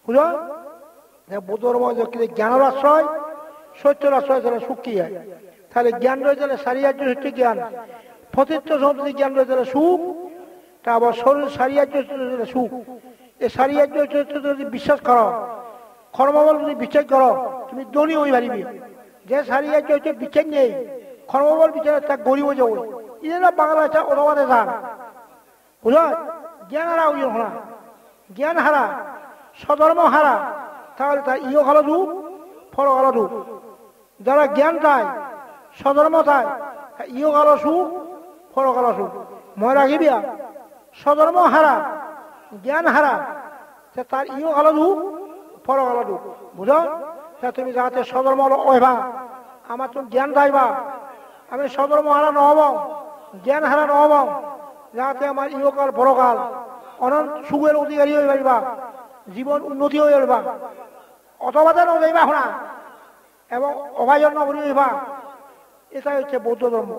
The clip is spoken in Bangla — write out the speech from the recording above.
বুঝো বৌদ্ধ ধর্ম জ্ঞানের আশ্রয়, সত্যের আশ্রয় তাহলে সুখ কি হয়? তাহলে জ্ঞান রয়ে গেলে সারিয়ার্য হচ্ছে জ্ঞান, ফতিত্ব সম্পত্তি জ্ঞান রয়ে গেলে সুখ, তারপর শরীর সারিয়ার্য হচ্ছে সুখ। এই সারিয়ার্য যদি বিশ্বাস করো, কর্মবল যদি বিচার করো, তুমি ধনী হয়ে পারিবি। যে সারিয়ার্য হচ্ছে বিচার নেই, কর্মবল বিচার তা গরিব যাবো, এরা বাংলা অনুবাদে যান। বুঝল, জ্ঞান হারা ওই না, জ্ঞান হারা, স্বধর্ম হারা, তাহলে তার ইয় হলো দুঃখ, ফল হলো দুঃখ। যারা জ্ঞান চায়, স্বধর্ম চায়, ইয় হলো সুখ, ফল হলো সুখ। মনে রাখিবিয়া, স্বধর্ম হারা, জ্ঞান হারা, তার ইয় হলো দুঃখ, ফল হলো দুঃখ। বুঝো, তুমি যাতে স্বধর্ম ওইবা, আমার তুমি জ্ঞান চাইবা, আমি স্বধর্ম হারা নহব, জ্ঞান হারা নহব, যাতে আমার ইহকাল পরকাল অনন্ত সুখের অধিকারী হয়ে পারিবা, জীবন উন্নতি হয়ে যাবা, অথবা নজাইবা শোনা এবং অভাজন নকরিবা। এটাই হচ্ছে বৌদ্ধ ধর্ম।